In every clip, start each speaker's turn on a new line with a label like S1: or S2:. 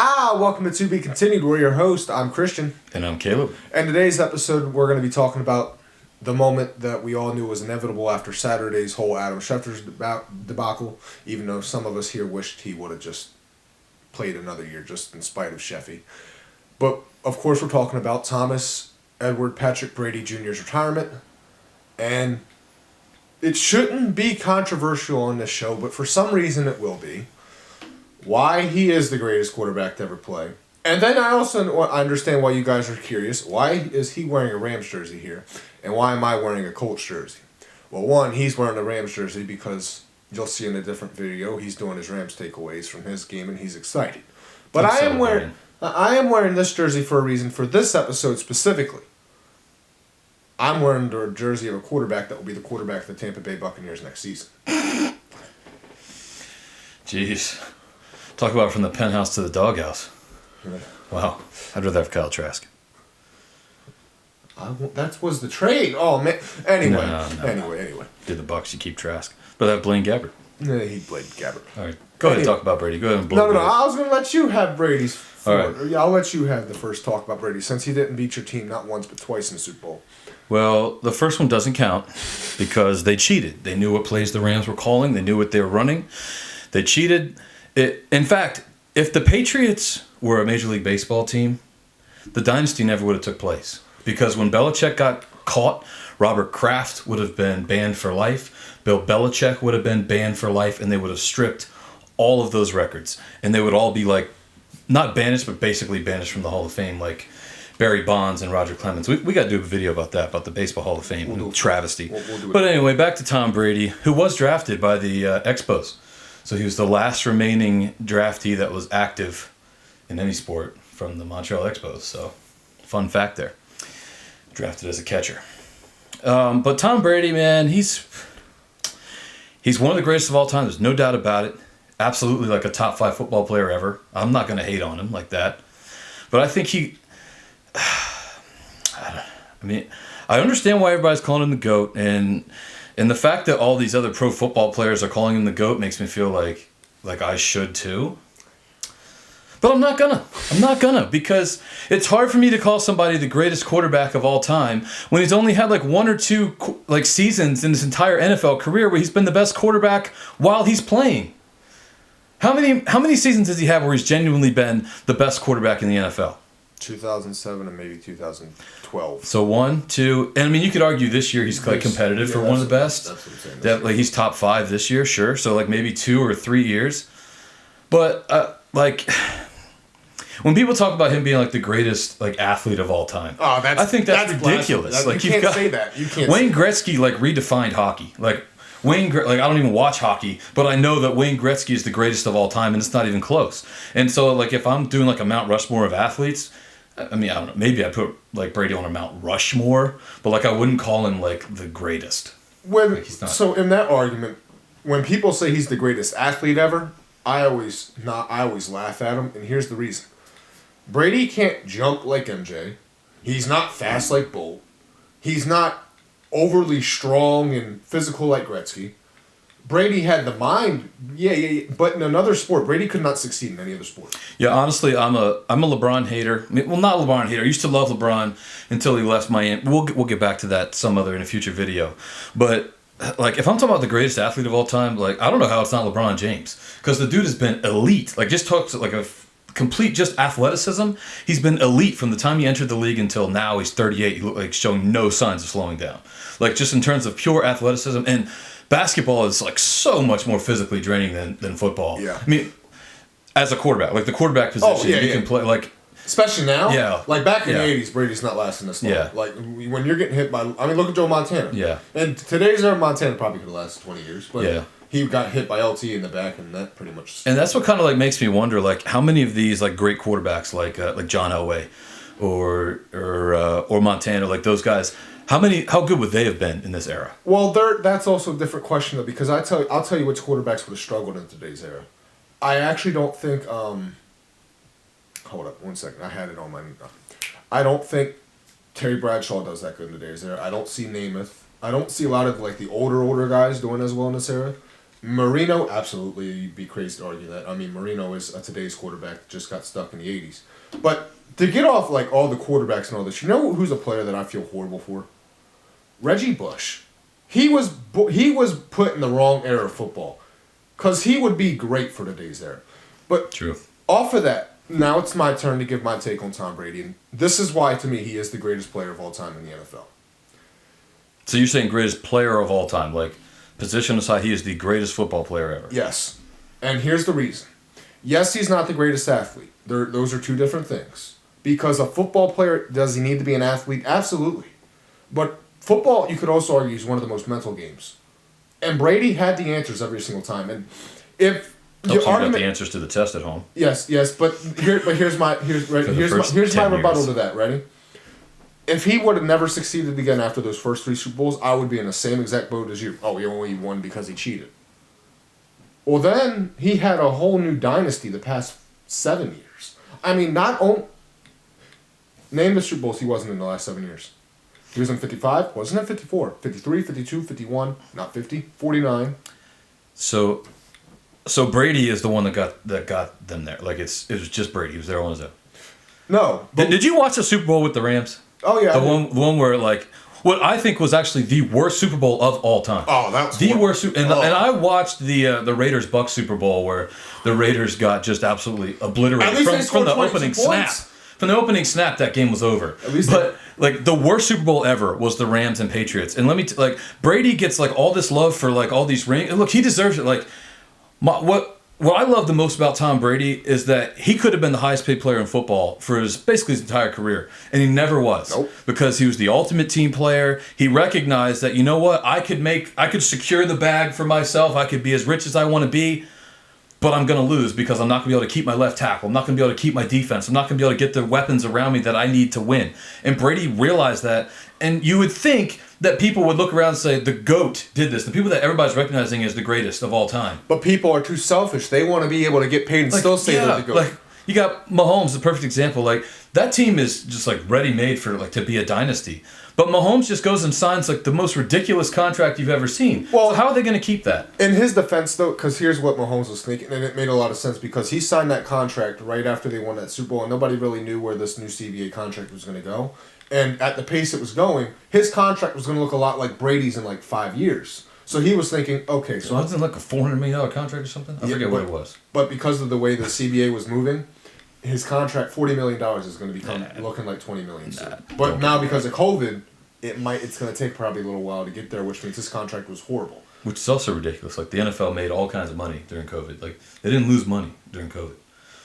S1: Welcome to To Be Continued. We're your host. I'm Christian.
S2: And I'm Caleb.
S1: And today's episode, we're going to be talking about the moment that we all knew was inevitable after Saturday's whole Adam Schefter's debacle, even though some of us here wished he would have just played another year just in spite of Sheffy. But, of course, we're talking about Thomas Edward Patrick Brady Jr.'s retirement. And it shouldn't be controversial on this show, but for some reason it will be. Why he is the greatest quarterback to ever play. And then I also understand why you guys are curious. Why is he wearing a Rams jersey here? And why am I wearing a Colts jersey? Well, one, he's wearing a Rams jersey because you'll see in a different video, he's doing his Rams takeaways from his game and he's excited. But I am wearing this jersey for a reason for this episode specifically. I'm wearing the jersey of a quarterback that will be the quarterback of the Tampa Bay Buccaneers next season.
S2: Jeez. Talk about from the penthouse to the doghouse. Yeah. Wow. I'd rather have Kyle Trask.
S1: That was the trade. Oh, man. Anyway. Anyway.
S2: Did the Bucs, you keep Trask. But have Blaine Gabbert.
S1: Yeah, he played Gabbert.
S2: All right. Go ahead and talk about Brady. Go ahead and blow
S1: No. I was going to let you have Brady's.
S2: All right.
S1: Yeah, I'll let you have the first talk about Brady since he didn't beat your team not once but twice in the Super Bowl.
S2: Well, the first one doesn't count because they cheated. They knew what plays the Rams were calling. They knew what they were running. They cheated. In fact, if the Patriots were a Major League Baseball team, the dynasty never would have took place. Because when Belichick got caught, Robert Kraft would have been banned for life. Bill Belichick would have been banned for life, and they would have stripped all of those records. And they would all be like, not banished, but basically banished from the Hall of Fame, like Barry Bonds and Roger Clemens. We got to do a video about that, about the Baseball Hall of Fame. Travesty. We'll do it. But anyway, back to Tom Brady, who was drafted by the Expos. So he was the last remaining draftee that was active in any sport from the Montreal Expos. So, fun fact there. Drafted as a catcher. But Tom Brady, man, he's one of the greatest of all time. There's no doubt about it. Absolutely like a top 5 football player ever. I'm not going to hate on him like that. But I think I understand why everybody's calling him the GOAT, and the fact that all these other pro football players are calling him the GOAT makes me feel like I should too. But I'm not gonna, because it's hard for me to call somebody the greatest quarterback of all time when he's only had like 1 or 2 seasons in his entire NFL career where he's been the best quarterback while he's playing. How many seasons does he have where he's genuinely been the best quarterback in the NFL?
S1: 2007 and maybe 2012.
S2: So 1, 2, and I mean you could argue this year he's like competitive for one of the best.
S1: That's what I'm saying.
S2: He's top 5 this year, sure. So like maybe 2 or 3 years, but when people talk about him being like the greatest athlete of all time, I think that's ridiculous.
S1: You can't say that. You can't.
S2: Wayne Gretzky redefined hockey. I don't even watch hockey, but I know that Wayne Gretzky is the greatest of all time, and it's not even close. And so if I'm doing a Mount Rushmore of athletes, I mean, I don't know, maybe I put Brady on a Mount Rushmore, but I wouldn't call him the greatest.
S1: He's not. So in that argument, when people say he's the greatest athlete ever, I always laugh at him, and here's the reason. Brady can't jump like MJ. He's not fast like Bolt. He's not overly strong and physical like Gretzky. Brady had the mind, but in another sport, Brady could not succeed in any other sport. Yeah, honestly, I'm a LeBron hater. Well, not a LeBron hater. I used to love LeBron until he left Miami. We'll get back to that in a future video. But if I'm talking about the greatest athlete of all time, I don't know how it's not LeBron James, because the dude has been elite. Just talks a complete just athleticism. He's been elite from the time he entered the league until now. He's 38. He looked showing no signs of slowing down. Just in terms of pure athleticism, and basketball is so much more physically draining than football. Yeah. I mean, as a quarterback, the quarterback position, you can play especially now.
S2: Yeah.
S1: Back in the 80s, Brady's not lasting this long.
S2: Yeah.
S1: When you're getting hit by, look at Joe Montana.
S2: Yeah.
S1: And today's era, Montana probably could have lasted 20 years. But he got hit by LT in the back, and that pretty much.
S2: And that's what kind of makes me wonder, how many of these great quarterbacks like John Elway, or Montana, those guys. How good would they have been in this era? Well,
S1: that's also a different question though, because I'll tell you which quarterbacks would have struggled in today's era. I actually don't think. Hold up, 1 second. I had it on my. I don't think Terry Bradshaw does that good in today's era. I don't see Namath. I don't see a lot of the older guys doing as well in this era. Marino, absolutely. You'd be crazy to argue that. I mean, Marino is a today's quarterback that just got stuck in the 80s. But to get off like all the quarterbacks and all this, you know who's a player that I feel horrible for? Reggie Bush. He was put in the wrong era of football. Because he would be great for today's era. But
S2: True.
S1: Off of that, now it's my turn to give my take on Tom Brady. And this is why, to me, he is the greatest player of all time in the NFL.
S2: So you're saying greatest player of all time, like position aside, he is the greatest football player ever.
S1: Yes. And here's the reason. Yes, he's not the greatest athlete. Those are two different things. Because a football player, does he need to be an athlete? Absolutely. But football, you could also argue, is one of the most mental games. And Brady had the answers every single time. And if
S2: You got the answers to the test at home.
S1: Yes, but here's my rebuttal to that. Ready? If he would have never succeeded again after those first 3 Super Bowls, I would be in the same exact boat as you. Oh, he only won because he cheated. Well, then he had a whole new dynasty the past 7 years. I mean, name the Super Bowls he wasn't in the last 7 years. He was in 55, wasn't it 54? 53, 52, 51, not 50, 49.
S2: So Brady is the one that got them there. Like it was just Brady. He was there on his own.
S1: No.
S2: Did you watch the Super Bowl with the Rams?
S1: Oh yeah.
S2: The one where like what I think was actually the worst Super Bowl of all time.
S1: Oh, that was
S2: the worst. And I watched the Raiders Bucks Super Bowl where the Raiders got just absolutely obliterated from the opening snap. From the opening snap, that game was over. But like the worst Super Bowl ever was the Rams and Patriots. And let me Brady gets like all this love for like all these rings. Look, he deserves it. Like what I love the most about Tom Brady is that he could have been the highest paid player in football for basically his entire career, and he never was.
S1: Nope.
S2: Because he was the ultimate team player. He recognized that, you know what, I could secure the bag for myself. I could be as rich as I want to be. But I'm going to lose because I'm not going to be able to keep my left tackle. I'm not going to be able to keep my defense. I'm not going to be able to get the weapons around me that I need to win. And Brady realized that. And you would think that people would look around and say, the GOAT did this. The people that everybody's recognizing as the greatest of all time.
S1: But people are too selfish. They want to be able to get paid and still say they're the GOAT.
S2: Like, you got Mahomes, the perfect example. Like, that team is just like ready-made for like to be a dynasty. But Mahomes just goes and signs like the most ridiculous contract you've ever seen. Well, so how are they going to keep that?
S1: In his defense, though, because here's what Mahomes was thinking, and it made a lot of sense because he signed that contract right after they won that Super Bowl, and nobody really knew where this new CBA contract was going to go. And at the pace it was going, his contract was going to look a lot like Brady's in like 5 years. So he was thinking, okay, so
S2: wasn't it like a $400 million contract or something? I forget what it was.
S1: But because of the way the CBA was moving, his contract $40 million is going to become looking like $20 million soon. But now because of COVID, it's going to take probably a little while to get there, which means his contract was horrible.
S2: Which is also ridiculous. Like the NFL made all kinds of money during COVID. Like they didn't lose money during COVID,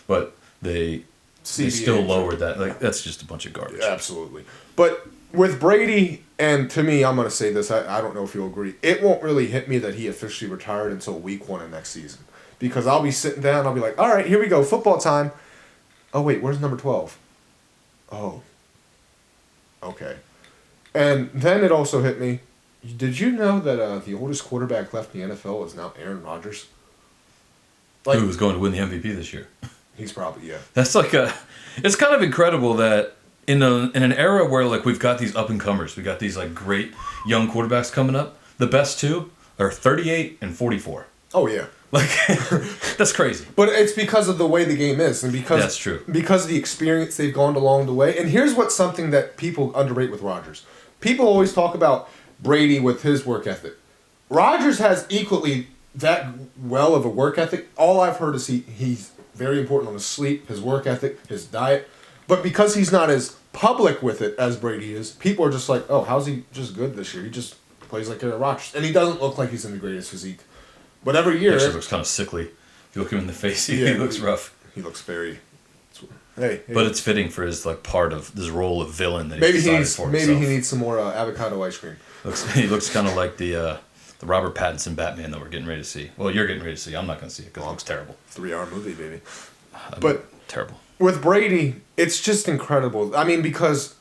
S2: but they still lowered that. Like that's just a bunch of garbage.
S1: Absolutely. But with Brady, and to me, I'm going to say this. I don't know if you'll agree. It won't really hit me that he officially retired until week 1 of next season, because I'll be sitting down. I'll be like, all right, here we go, football time. Oh wait, where's number 12? Oh. Okay. And then it also hit me. Did you know that the oldest quarterback left in the NFL is now Aaron Rodgers?
S2: Like, who was going to win the MVP this year?
S1: He's probably, yeah.
S2: That's like it's kind of incredible that in an era where like we've got these up and comers, we got these like great young quarterbacks coming up. The best two are 38 and 44.
S1: Oh yeah.
S2: Like that's crazy.
S1: But it's because of the way the game is, and because
S2: that's true.
S1: Because of the experience they've gone along the way. And here's what's something that people underrate with Rodgers. People always talk about Brady with his work ethic. Rodgers has equally that well of a work ethic. All I've heard is he's very important on his sleep, his work ethic, his diet. But because he's not as public with it as Brady is, people are just like, oh, how's he just good this year? He just plays like Aaron Rodgers. And he doesn't look like he's in the greatest physique. But every year...
S2: He actually looks kind of sickly. If you look him in the face, he looks rough.
S1: He looks very... Hey.
S2: But it's fitting for his like part of this role of villain that
S1: he needs some more avocado ice cream.
S2: He looks kind of like the Robert Pattinson Batman that we're getting ready to see. Well, you're getting ready to see. I'm not going to see it because it looks terrible.
S1: 3-hour movie, baby. But
S2: terrible.
S1: With Brady, it's just incredible. I mean, because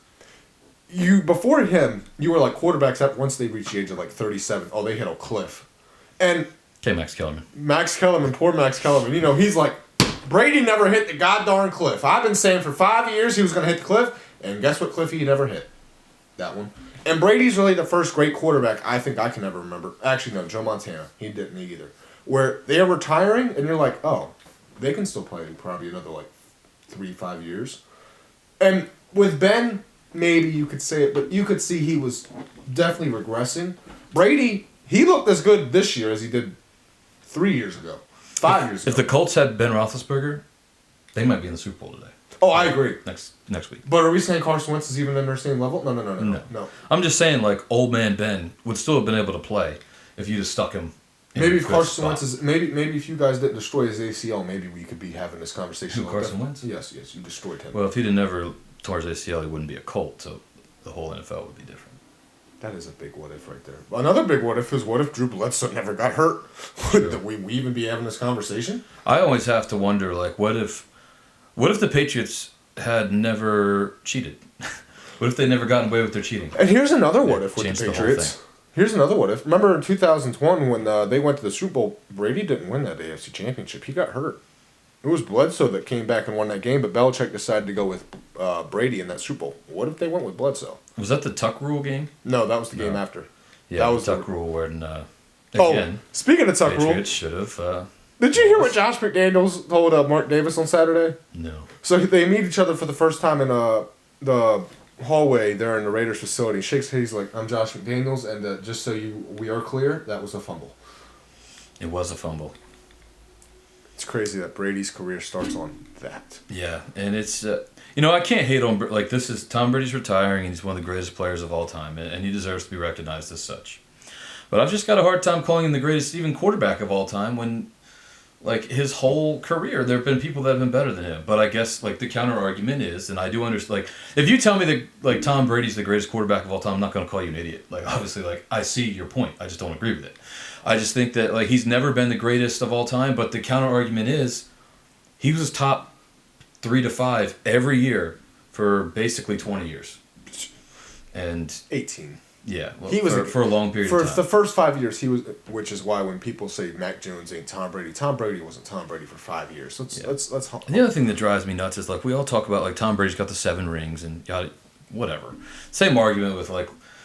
S1: before him, you were like quarterbacks once they reach the age of like 37. Oh, they hit a cliff. And
S2: Max Kellerman.
S1: Poor Max Kellerman. He's like, Brady never hit the goddamn cliff. I've been saying for 5 years he was going to hit the cliff, and guess what cliff he never hit? That one. And Brady's really the first great quarterback I think I can ever remember. Actually, no, Joe Montana. He didn't either. where they are retiring, and you're like, oh, they can still play probably another, 3-5 years. And with Ben, maybe you could say it, but you could see he was definitely regressing. Brady, he looked as good this year as he did 3 years ago, 5 years ago.
S2: If the Colts had Ben Roethlisberger, they might be in the Super Bowl today.
S1: Oh, I agree.
S2: Next week.
S1: But are we saying Carson Wentz is even in their same level? No.
S2: I'm just saying, old man Ben would still have been able to play if you just stuck him.
S1: Maybe if Carson Wentz is maybe if you guys didn't destroy his ACL, maybe we could be having this conversation.
S2: Who, Carson Wentz?
S1: Yes, you destroyed him.
S2: Well, if he'd have never tore his ACL, he wouldn't be a Colt, so the whole NFL would be different.
S1: That is a big what if right there. Another big what if is what if Drew Bledsoe never got hurt? Would we even be having this conversation?
S2: I always have to wonder, what if the Patriots had never cheated? What if they never gotten away with their cheating?
S1: And here's another what if with the Patriots. Here's another what if. Remember in 2001 when they went to the Super Bowl, Brady didn't win that AFC Championship. He got hurt. It was Bledsoe that came back and won that game, but Belichick decided to go with Brady in that Super Bowl. What if they went with Bledsoe?
S2: Was that the Tuck Rule game?
S1: No, that was the game after.
S2: Yeah,
S1: that was
S2: the Tuck Rule where, again,
S1: speaking of Tuck Rule,
S2: Patriots should have...
S1: did you hear what Josh McDaniels told Mark Davis on Saturday?
S2: No.
S1: So they meet each other for the first time in the hallway there in the Raiders facility. Shakes hands, he's like, I'm Josh McDaniels, and just so we are clear, that was a fumble.
S2: It was a fumble.
S1: It's crazy that Brady's career starts on that.
S2: Yeah, and it's... I can't hate on... this is... Tom Brady's retiring, and he's one of the greatest players of all time, and he deserves to be recognized as such. But I've just got a hard time calling him the greatest even quarterback of all time when... his whole career, there have been people that have been better than him. But I guess, the counter-argument is, and I do understand, if you tell me that, Tom Brady's the greatest quarterback of all time, I'm not going to call you an idiot. Obviously, I see your point. I just don't agree with it. I just think that, he's never been the greatest of all time, but the counter-argument is, he was top 3 to 5 every year for basically 20 years. And...
S1: 18.
S2: Yeah, well, he was for a long period of time.
S1: For the first 5 years, he was, which is why when people say Mac Jones ain't Tom Brady wasn't Tom Brady for 5 years. Let's.
S2: And the other thing that drives me nuts is we all talk about Tom Brady's got the 7 rings and whatever. Same argument with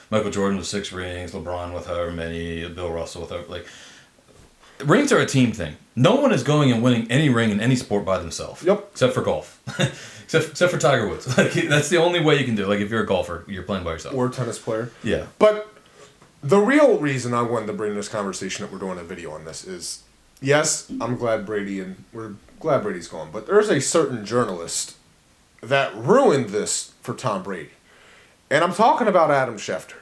S2: Michael Jordan with 6 rings, LeBron with however many, Bill Russell with however, rings are a team thing. No one is going and winning any ring in any sport by themselves.
S1: Yep.
S2: Except for golf. Except for Tiger Woods. That's the only way you can do it. If you're a golfer, you're playing by yourself.
S1: Or a tennis player.
S2: Yeah.
S1: But the real reason I wanted to bring this conversation up, we're doing a video on this, is, yes, I'm glad we're glad Brady's gone, but there's a certain journalist that ruined this for Tom Brady. And I'm talking about Adam Schefter.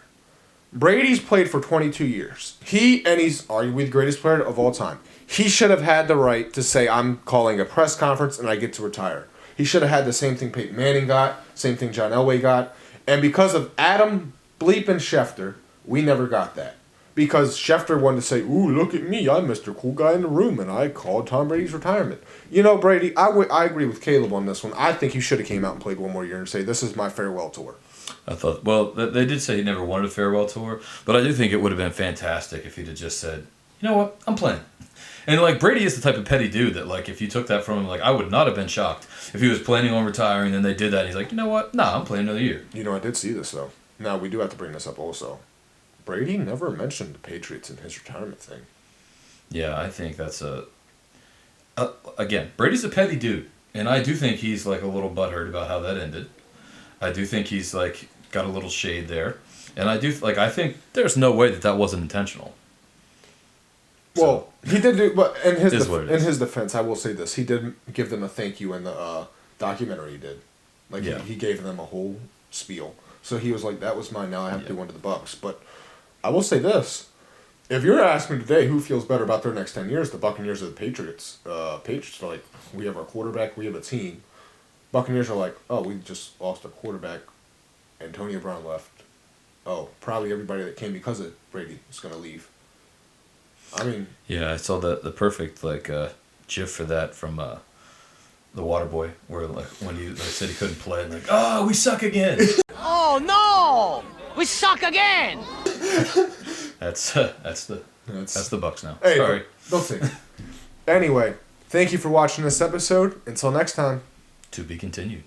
S1: Brady's played for 22 years. He's arguably the greatest player of all time. He should have had the right to say, I'm calling a press conference and I get to retire. He should have had the same thing Peyton Manning got, same thing John Elway got. And because of Adam bleeping Schefter, we never got that. Because Schefter wanted to say, ooh, look at me, I'm Mr. Cool Guy in the room, and I called Tom Brady's retirement. Brady, I agree with Caleb on this one. I think you should have came out and played one more year and say, this is my farewell tour.
S2: They did say he never wanted a farewell tour, but I do think it would have been fantastic if he'd have just said, you know what, I'm playing. And Brady is the type of petty dude that if you took that from him, I would not have been shocked if he was planning on retiring and they did that and he's like, you know what, nah, I'm playing another year.
S1: I did see this though. Now we do have to bring this up also. Brady never mentioned the Patriots in his retirement thing.
S2: Yeah, I think that's again, Brady's a petty dude, and I do think he's a little butthurt about how that ended. I do think he's got a little shade there, and I do I think there's no way that wasn't intentional.
S1: Well, he did do, but in his defense, I will say this: he did give them a thank you in the documentary. He did, he gave them a whole spiel. So he was like, "That was mine. Now I have to do one to the Bucks." But I will say this: if you're asking me today who feels better about their next 10 years, the Buccaneers or the Patriots? Patriots are we have our quarterback, we have a team. Buccaneers are oh, we just lost our quarterback. Antonio Brown left. Oh, probably everybody that came because of Brady is going to leave.
S2: Yeah, I saw the perfect GIF for that from the Waterboy, where when they said he couldn't play, and oh, we suck again.
S3: Oh no, we suck again.
S2: That's the Bucks now.
S1: Hey,
S2: sorry.
S1: Don't say. Anyway, thank you for watching this episode. Until next time.
S2: To be continued.